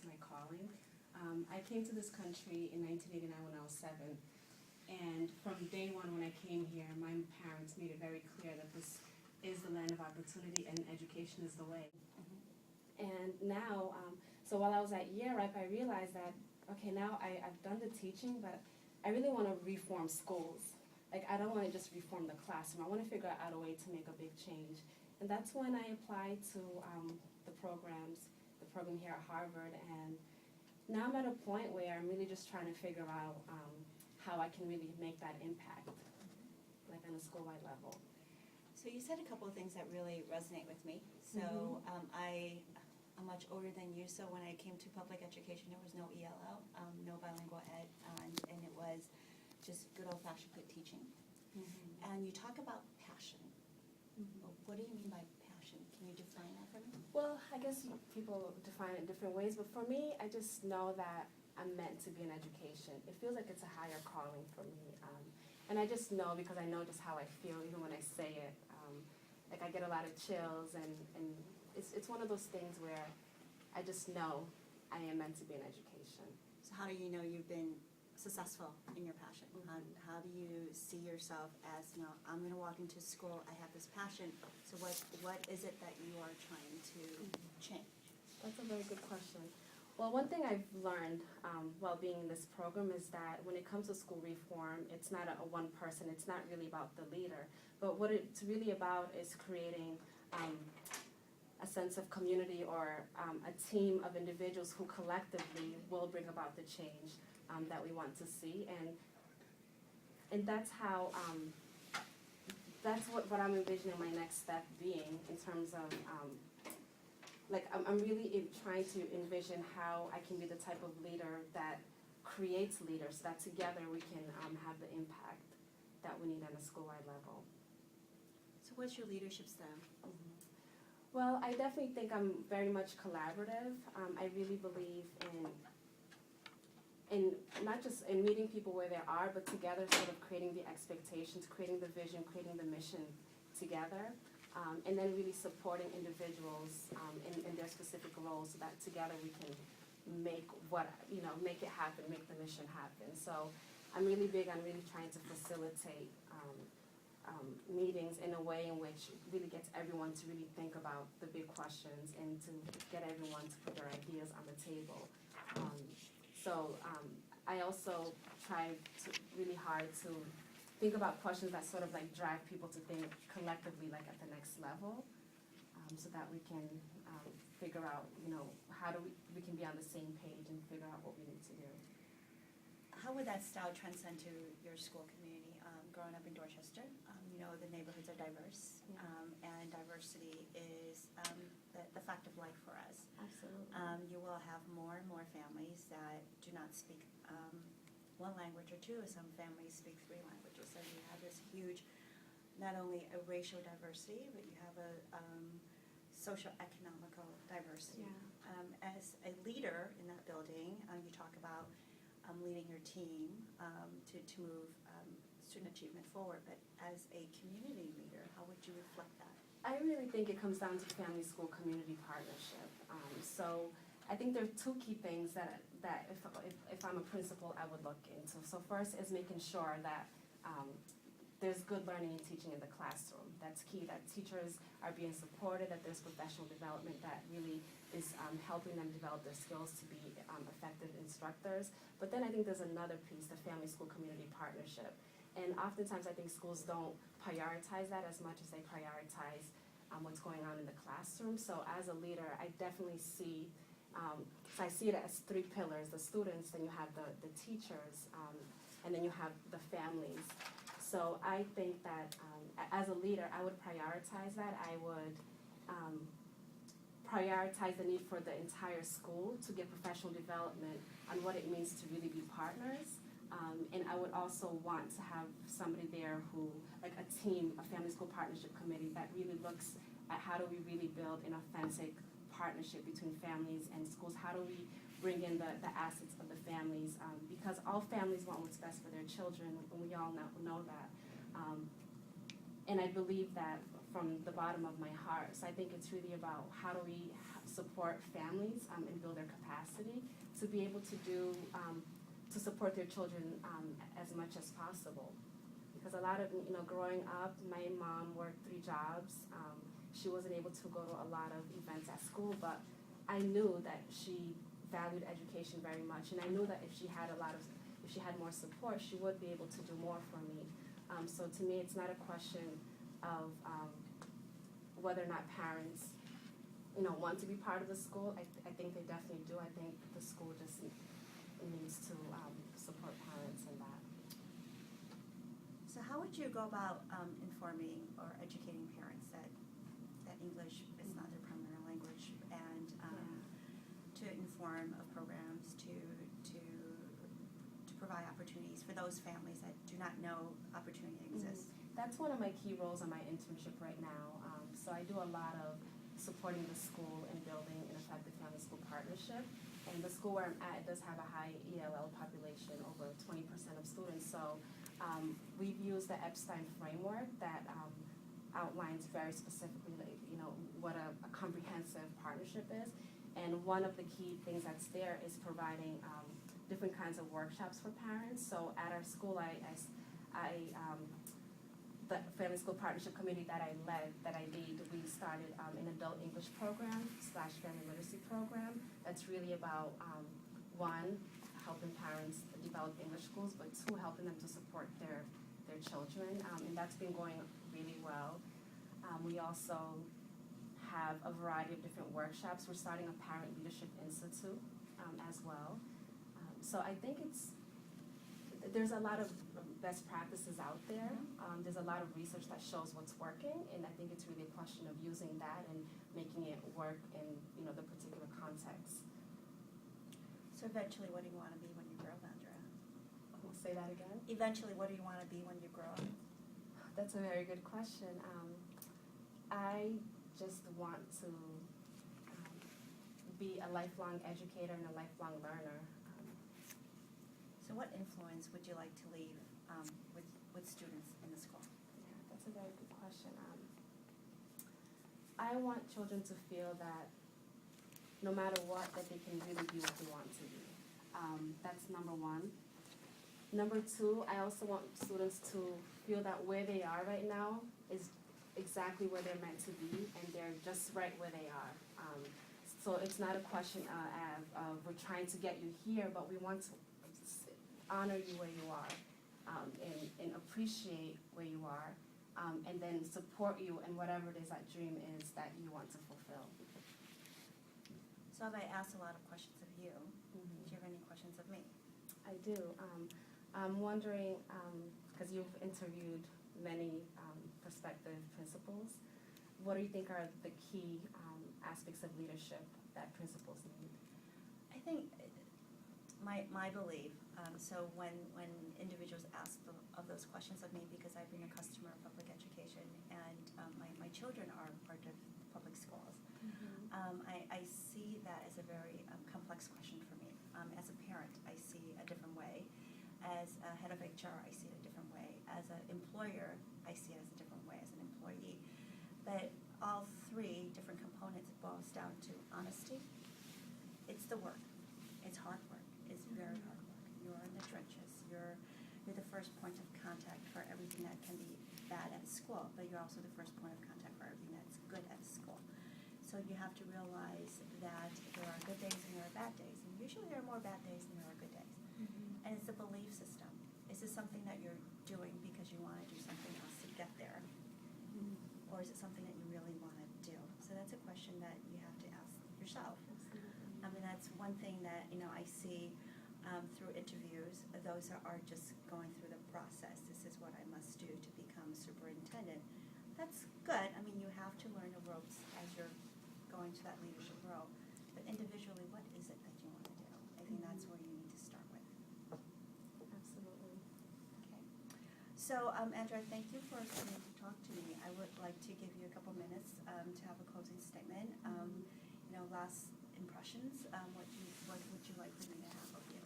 to my calling. I came to this country in 1989 when I was 7, and from day one when I came here, my parents made it very clear that this is the land of opportunity and education is the way. And now, so while I was at Year Rep, I realized that, okay, now I've done the teaching, but I really want to reform schools. Like, I don't want to just reform the classroom. I want to figure out a way to make a big change. And that's when I applied to the program here at Harvard, and now I'm at a point where I'm really just trying to figure out how I can really make that impact, like on a school-wide level. So you said a couple of things that really resonate with me. So I'm much older than you, so when I came to public education, there was no ELL, no bilingual ed, and it was just good old-fashioned good teaching. And you talk about passion. What do you mean by passion? Can you define that for me? Well, I guess people define it different ways, but for me, I just know that I'm meant to be in education. It feels like it's a higher calling for me. And I just know, because I know just how I feel even when I say it. Like, I get a lot of chills, and it's one of those things where I just know I am meant to be in education. So how do you know you've been successful in your passion? How do you see yourself as, you know, I'm going to walk into school, I have this passion, so what is it that you are trying to change? That's a very good question. Well, one thing I've learned while being in this program is that when it comes to school reform, it's not a one person, it's not really about the leader, but what it's really about is creating a sense of community, or a team of individuals who collectively will bring about the change that we want to see, and that's how that's what I'm envisioning my next step being, in terms of like, I'm really trying to envision how I can be the type of leader that creates leaders, so that together we can have the impact that we need on a school-wide level. So what's your leadership style? Well, I definitely think I'm very much collaborative. I really believe in not just in meeting people where they are, but together sort of creating the expectations, creating the vision, creating the mission together, and then really supporting individuals in their specific roles, so that together we can make make it happen, make the mission happen. So I'm really big on really trying to facilitate meetings in a way in which really gets everyone to really think about the big questions, and to get everyone to put their ideas on the table. So I also try really hard to think about questions that sort of like drive people to think collectively, like at the next level, so that we can figure out, how we can be on the same page and figure out what we need to do. How would that style transcend to your school community? Growing up in Dorchester, the neighborhoods are diverse, and diversity is the fact of life for us. Absolutely. You will have more and more families that do not speak one language or two. Some families speak 3 languages. So you have this huge, not only a racial diversity, but you have a socio-economical diversity. Yeah. As a leader in that building, you talk about leading your team to move student achievement forward, but as a community leader, how would you reflect that? I really think it comes down to family-school community partnership. So I think there are 2 key things that if I'm a principal, I would look into. So first is making sure that there's good learning and teaching in the classroom. That's key, that teachers are being supported, that there's professional development that really is helping them develop their skills to be effective instructors. But then I think there's another piece, the family-school community partnership. And oftentimes I think schools don't prioritize that as much as they prioritize what's going on in the classroom. So as a leader, I definitely see, so I see it as 3 pillars: the students, then you have the teachers, and then you have the families. So I think that as a leader, I would prioritize that. I would prioritize the need for the entire school to get professional development on what it means to really be partners. And I would also want to have somebody there who, like a team, a family school partnership committee that really looks at how do we really build an authentic partnership between families and schools. How do we bring in the assets of the families? Because all families want what's best for their children, and we all know that. And I believe that from the bottom of my heart. So I think it's really about how do we support families and build their capacity to be able to do, to support their children as much as possible. Because a lot of, growing up, my mom worked 3 jobs. She wasn't able to go to a lot of events at school, but I knew that she valued education very much, and I knew that if she had more support, she would be able to do more for me. So to me, it's not a question of whether or not parents, want to be part of the school. I think they definitely do. I think the school just needs to support parents in that. So how would you go about informing or educating parents that English is not their primary language, and to inform of programs to provide opportunities for those families that do not know opportunity exists? That's one of my key roles in my internship right now. So I do a lot of supporting the school and building an effective family school partnership. And the school where I'm at, it does have a high ELL population, over 20% of students. So we've used the Epstein framework that outlines very specifically, what a comprehensive partnership is. And one of the key things that's there is providing different kinds of workshops for parents. So at our school, the Family School Partnership Committee that I lead, we started an adult English program / family literacy program that's really about, 1, helping parents develop English skills, but 2, helping them to support their children, and that's been going really well. We also have a variety of different workshops. We're starting a Parent Leadership Institute as well. So I think there's a lot of best practices out there. There's a lot of research that shows what's working, and I think it's really a question of using that and making it work in the particular context. So eventually, what do you want to be when you grow up, Andrea? Say that again? Eventually, what do you want to be when you grow up? That's a very good question. I just want to be a lifelong educator and a lifelong learner. So what influence would you like to leave with students in the school? Yeah, that's a very good question. I want children to feel that no matter what, that they can really be what they want to be. That's number 1. Number 2, I also want students to feel that where they are right now is exactly where they're meant to be, and they're just right where they are. So it's not a question of we're trying to get you here, but we want to honor you where you are, and appreciate where you are, and then support you in whatever it is that dream is that you want to fulfill. So I asked a lot of questions of you. Do you have any questions of me? I do. I'm wondering, because you've interviewed many prospective principals, what do you think are the key aspects of leadership that principals need? I think my belief, so when individuals ask of those questions of me, because I've been a customer of public education, and my children are part of public schools, I see that as a very complex question for me. As a parent, I see a different way. As a head of HR, I see it a different way. As an employer, I see it as a different way as an employee. But all 3 different components boils down to honesty. It's the work. It's hard work. It's very hard work. You're in the trenches. You're the first point of contact for everything that can be bad at school, but you're also the first point of contact for everything that's good at school. So you have to realize that there are good days and there are bad days, and usually there are more bad days than there are good days. And it's a belief system. Is this something that you're doing because you want to do something else to get there? Or is it something that you really want to do? So that's a question that you have to ask yourself. I mean, that's one thing that I see through interviews. Those that are just going through the process. This is what I must do to become superintendent. That's good. I mean, you have to learn the ropes as you're going to that leadership role. But individually, what is it that you want to do? I think that's where you need to start with. Absolutely. Okay. So, Andrea, thank you for coming to talk to me. I would like to give you a couple minutes to have a closing statement. Last impressions. What would you like for me to have of you?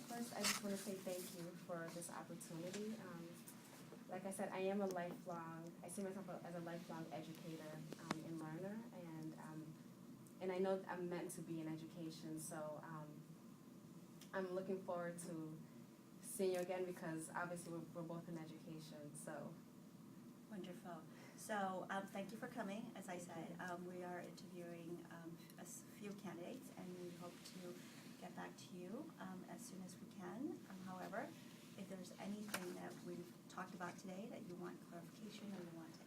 First, I just want to say thank you for this opportunity. Like I said, I see myself as a lifelong educator and learner, and and I know I'm meant to be in education, so I'm looking forward to seeing you again because obviously we're both in education, so. Wonderful. So thank you for coming. As I said, we are interviewing a few candidates, and we hope to get back to you as soon as we can. However, if there's anything that we've talked about today that you want clarification or you want to